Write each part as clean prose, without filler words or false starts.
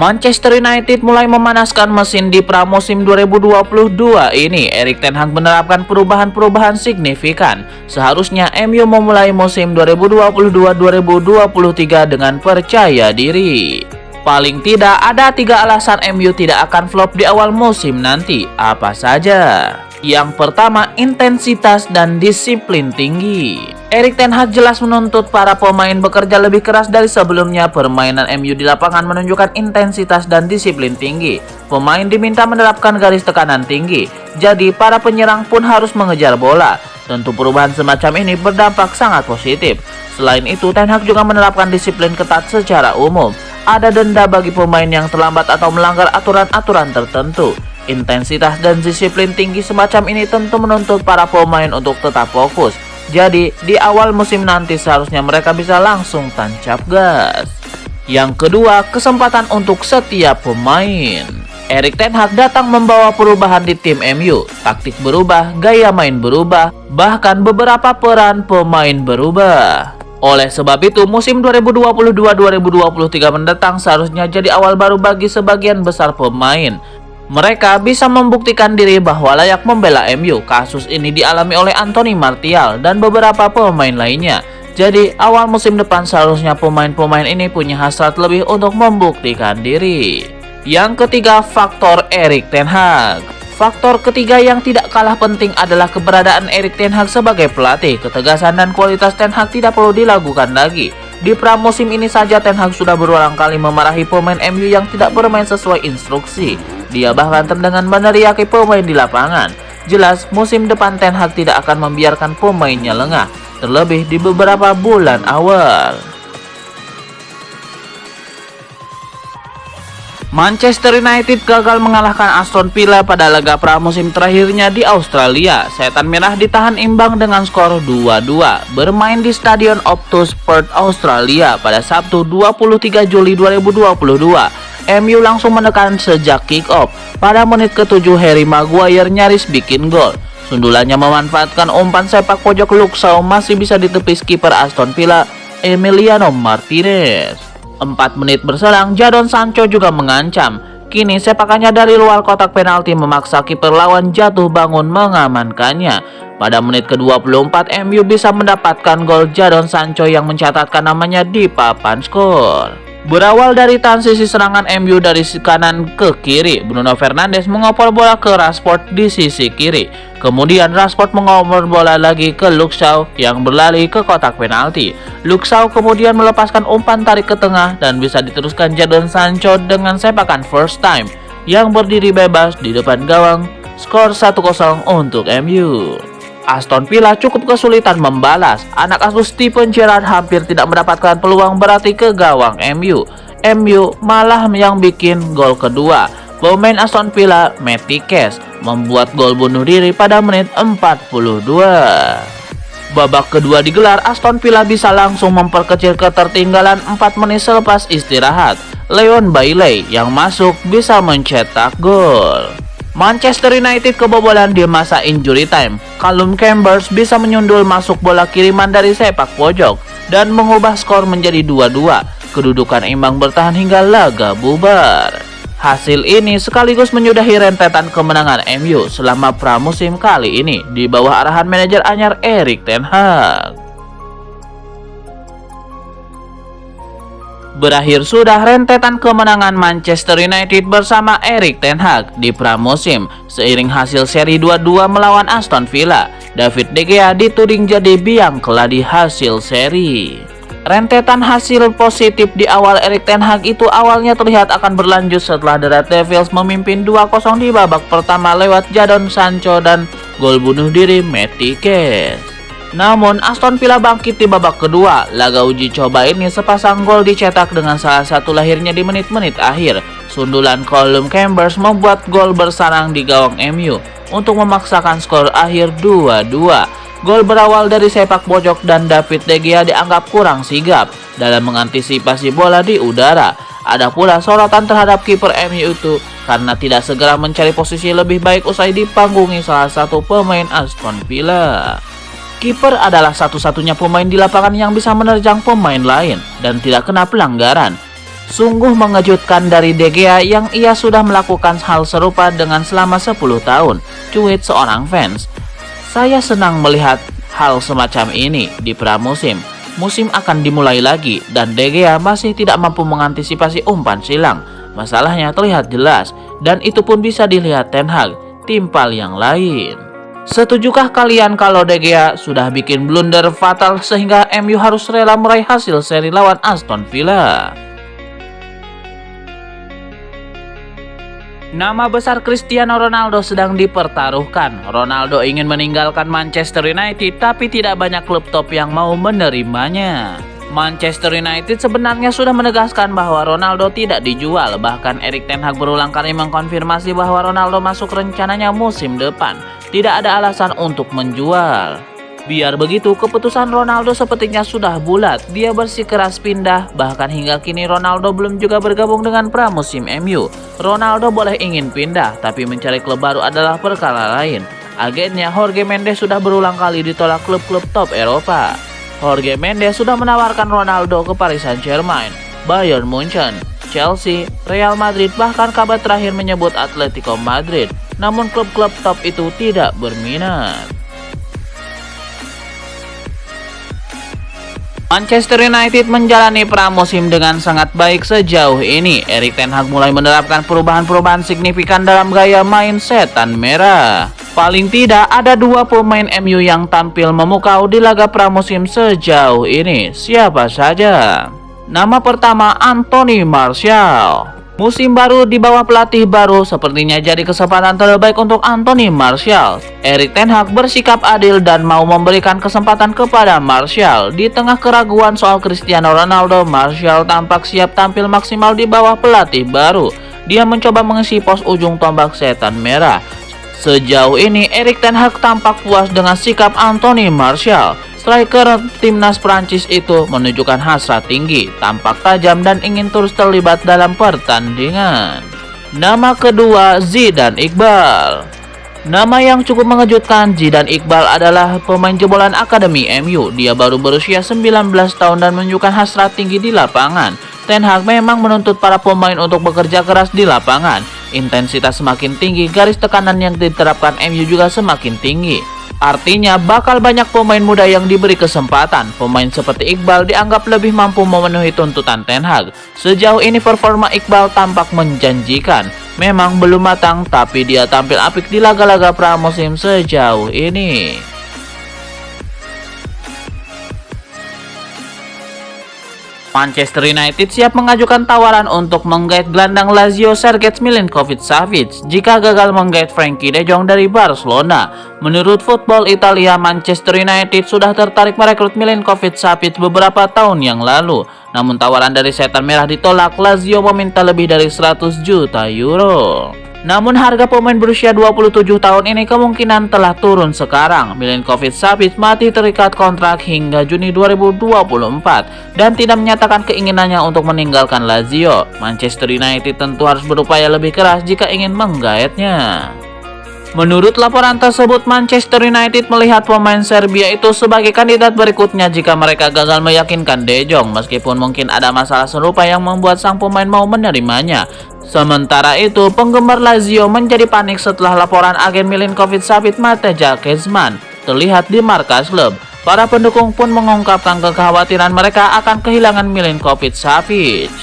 Manchester United mulai memanaskan mesin di pramusim 2022 ini. Erik ten Hag menerapkan perubahan-perubahan signifikan. Seharusnya MU memulai musim 2022-2023 dengan percaya diri. Paling tidak ada 3 alasan MU tidak akan flop di awal musim nanti. Apa saja? Yang pertama, intensitas dan disiplin tinggi. Erik ten Hag jelas menuntut para pemain bekerja lebih keras dari sebelumnya. Permainan MU di lapangan menunjukkan intensitas dan disiplin tinggi. Pemain diminta menerapkan garis tekanan tinggi, jadi para penyerang pun harus mengejar bola. Tentu perubahan semacam ini berdampak sangat positif. Selain itu, ten Hag juga menerapkan disiplin ketat secara umum. Ada denda bagi pemain yang terlambat atau melanggar aturan-aturan tertentu. Intensitas dan disiplin tinggi semacam ini tentu menuntut para pemain untuk tetap fokus. Jadi, di awal musim nanti seharusnya mereka bisa langsung tancap gas. Yang kedua, kesempatan untuk setiap pemain. Erik ten Hag datang membawa perubahan di tim MU. Taktik berubah, gaya main berubah, bahkan beberapa peran pemain berubah. Oleh sebab itu, musim 2022-2023 mendatang seharusnya jadi awal baru bagi sebagian besar pemain. Mereka bisa membuktikan diri bahwa layak membela MU. Kasus ini dialami oleh Anthony Martial dan beberapa pemain lainnya. Jadi, awal musim depan seharusnya pemain-pemain ini punya hasrat lebih untuk membuktikan diri. Yang ketiga, faktor Erik ten Hag. Faktor ketiga yang tidak kalah penting adalah keberadaan Erik ten Hag sebagai pelatih. Ketegasan dan kualitas ten Hag tidak perlu dilakukan lagi. Di pramusim ini saja ten Hag sudah berulang kali memarahi pemain MU yang tidak bermain sesuai instruksi. Dia bahkan terdengar meneriaki pemain di lapangan. Jelas, musim depan ten Hag tidak akan membiarkan pemainnya lengah, terlebih di beberapa bulan awal. Manchester United gagal mengalahkan Aston Villa pada laga pramusim terakhirnya di Australia. Setan Merah ditahan imbang dengan skor 2-2. Bermain di Stadion Optus Perth, Australia pada Sabtu 23 Juli 2022. MU langsung menekan sejak kick-off. Pada menit ke-7 Harry Maguire nyaris bikin gol. Sundulannya memanfaatkan umpan sepak pojok Luke Shaw masih bisa ditepis kiper Aston Villa Emiliano Martinez. 4 menit berselang Jadon Sancho juga mengancam. Kini sepakannya dari luar kotak penalti memaksa kiper lawan jatuh bangun mengamankannya. Pada menit ke-24 MU bisa mendapatkan gol Jadon Sancho yang mencatatkan namanya di papan skor. Berawal dari transisi serangan MU dari kanan ke kiri, Bruno Fernandes mengoper bola ke Rashford di sisi kiri. Kemudian Rashford mengoper bola lagi ke Luke Shaw yang berlari ke kotak penalti. Luke Shaw kemudian melepaskan umpan tarik ke tengah dan bisa diteruskan Jadon Sancho dengan sepakan first time yang berdiri bebas di depan gawang. Skor 1-0 untuk MU. Aston Villa cukup kesulitan membalas. Anak asuh Steven Gerrard hampir tidak mendapatkan peluang berarti ke gawang MU. MU malah yang bikin gol kedua. Pemain Aston Villa, Matty Cash, membuat gol bunuh diri pada menit 42. Babak kedua digelar, Aston Villa bisa langsung memperkecil ketertinggalan 4 menit selepas istirahat. Leon Bailey yang masuk bisa mencetak gol. Manchester United kebobolan di masa injury time. Callum Chambers bisa menyundul masuk bola kiriman dari sepak pojok dan mengubah skor menjadi 2-2. Kedudukan imbang bertahan hingga laga bubar. Hasil ini sekaligus menyudahi rentetan kemenangan MU selama pramusim kali ini di bawah arahan manajer anyar Erik ten Hag. Berakhir sudah rentetan kemenangan Manchester United bersama Erik ten Hag di pramusim. Seiring hasil seri 2-2 melawan Aston Villa, David De Gea dituding jadi biang keladi hasil seri. Rentetan hasil positif di awal Erik ten Hag itu awalnya terlihat akan berlanjut setelah The Red Devils memimpin 2-0 di babak pertama lewat Jadon Sancho dan gol bunuh diri Matty Cash. Namun Aston Villa bangkit di babak kedua. Laga uji coba ini sepasang gol dicetak dengan salah satu lahirnya di menit-menit akhir. Sundulan Callum Chambers membuat gol bersarang di gawang MU untuk memaksakan skor akhir 2-2. Gol berawal dari sepak pojok dan David De Gea dianggap kurang sigap dalam mengantisipasi bola di udara. Ada pula sorotan terhadap kiper MU itu karena tidak segera mencari posisi lebih baik usai dipanggungi salah satu pemain Aston Villa. Kiper adalah satu-satunya pemain di lapangan yang bisa menerjang pemain lain dan tidak kena pelanggaran. Sungguh mengejutkan dari De Gea yang ia sudah melakukan hal serupa dengan selama 10 tahun, cuit seorang fans. Saya senang melihat hal semacam ini di pramusim. Musim akan dimulai lagi dan De Gea masih tidak mampu mengantisipasi umpan silang. Masalahnya terlihat jelas dan itu pun bisa dilihat Ten Hag, timpal yang lain. Setujukah kalian kalau De Gea sudah bikin blunder fatal sehingga MU harus rela meraih hasil seri lawan Aston Villa? Nama besar Cristiano Ronaldo sedang dipertaruhkan. Ronaldo ingin meninggalkan Manchester United tapi tidak banyak klub top yang mau menerimanya. Manchester United sebenarnya sudah menegaskan bahwa Ronaldo tidak dijual. Bahkan Erik ten Hag berulang kali mengkonfirmasi bahwa Ronaldo masuk rencananya musim depan. Tidak ada alasan untuk menjual. Biar begitu, keputusan Ronaldo sepertinya sudah bulat. Dia bersikeras pindah, bahkan hingga kini Ronaldo belum juga bergabung dengan pramusim MU. Ronaldo boleh ingin pindah, tapi mencari klub baru adalah perkara lain. Agennya Jorge Mendes sudah berulang kali ditolak klub-klub top Eropa. Jorge Mendes sudah menawarkan Ronaldo ke Paris Saint-Germain, Bayern Munchen, Chelsea, Real Madrid, bahkan kabar terakhir menyebut Atletico Madrid. Namun klub-klub top itu tidak berminat. Manchester United menjalani pramusim dengan sangat baik sejauh ini. Erik ten Hag mulai menerapkan perubahan-perubahan signifikan dalam gaya main setan merah. Paling tidak ada 2 pemain MU yang tampil memukau di laga pramusim sejauh ini. Siapa saja? Nama pertama Anthony Martial. Musim baru di bawah pelatih baru sepertinya jadi kesempatan terbaik untuk Anthony Martial. Erik ten Hag bersikap adil dan mau memberikan kesempatan kepada Martial. Di tengah keraguan soal Cristiano Ronaldo, Martial tampak siap tampil maksimal di bawah pelatih baru. Dia mencoba mengisi pos ujung tombak setan merah. Sejauh ini Erik ten Hag tampak puas dengan sikap Anthony Martial. Striker timnas Prancis itu menunjukkan hasrat tinggi, tampak tajam dan ingin terus terlibat dalam pertandingan. Nama kedua Zidane Iqbal. Nama yang cukup mengejutkan, Zidane Iqbal adalah pemain jebolan Akademi MU. Dia baru berusia 19 tahun dan menunjukkan hasrat tinggi di lapangan. Ten Hag memang menuntut para pemain untuk bekerja keras di lapangan. Intensitas semakin tinggi, garis tekanan yang diterapkan MU juga semakin tinggi. Artinya bakal banyak pemain muda yang diberi kesempatan. Pemain seperti Iqbal dianggap lebih mampu memenuhi tuntutan Ten Hag. Sejauh ini performa Iqbal tampak menjanjikan. Memang belum matang, tapi dia tampil apik di laga-laga pramusim sejauh ini. Manchester United siap mengajukan tawaran untuk menggait gelandang Lazio Sergej Milinkovic-Savic jika gagal menggait Frenkie de Jong dari Barcelona. Menurut Football Italia, Manchester United sudah tertarik merekrut Milinkovic-Savic beberapa tahun yang lalu. Namun tawaran dari setan merah ditolak. Lazio meminta lebih dari 100 juta euro. Namun harga pemain berusia 27 tahun ini kemungkinan telah turun sekarang. Milinkovic-Savic masih terikat kontrak hingga Juni 2024 dan tidak menyatakan keinginannya untuk meninggalkan Lazio. Manchester United tentu harus berupaya lebih keras jika ingin menggaetnya. Menurut laporan tersebut, Manchester United melihat pemain Serbia itu sebagai kandidat berikutnya jika mereka gagal meyakinkan De Jong, meskipun mungkin ada masalah serupa yang membuat sang pemain mau menerimanya. Sementara itu, penggemar Lazio menjadi panik setelah laporan agen Milinkovic-Savic Mateja Kezman terlihat di markas klub. Para pendukung pun mengungkapkan kekhawatiran mereka akan kehilangan Milinkovic-Savic.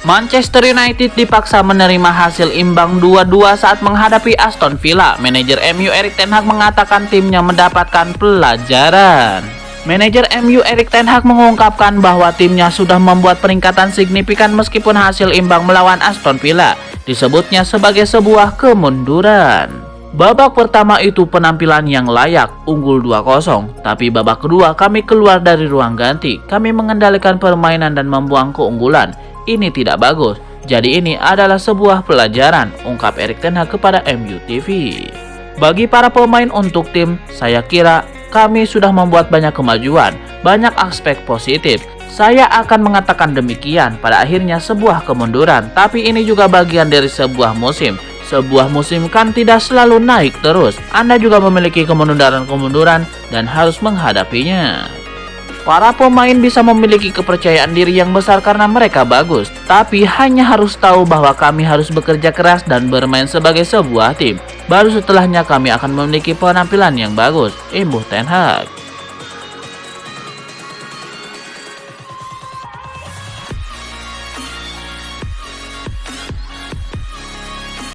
Manchester United dipaksa menerima hasil imbang 2-2 saat menghadapi Aston Villa. Manajer MU Erik ten Hag mengatakan timnya mendapatkan pelajaran. Manajer MU Erik ten Hag mengungkapkan bahwa timnya sudah membuat peningkatan signifikan meskipun hasil imbang melawan Aston Villa disebutnya sebagai sebuah kemunduran. Babak pertama itu penampilan yang layak, unggul 2-0, tapi babak kedua kami keluar dari ruang ganti. Kami mengendalikan permainan dan membuang keunggulan. Ini tidak bagus, jadi ini adalah sebuah pelajaran, ungkap Erik ten Hag kepada MU TV. Bagi para pemain untuk tim, saya kira kami sudah membuat banyak kemajuan, banyak aspek positif. Saya akan mengatakan demikian, pada akhirnya sebuah kemunduran, tapi ini juga bagian dari sebuah musim. Sebuah musim kan tidak selalu naik terus, Anda juga memiliki kemunduran-kemunduran dan harus menghadapinya. Para pemain bisa memiliki kepercayaan diri yang besar karena mereka bagus, tapi hanya harus tahu bahwa kami harus bekerja keras dan bermain sebagai sebuah tim. Baru setelahnya kami akan memiliki penampilan yang bagus. Imbuh Ten Hag.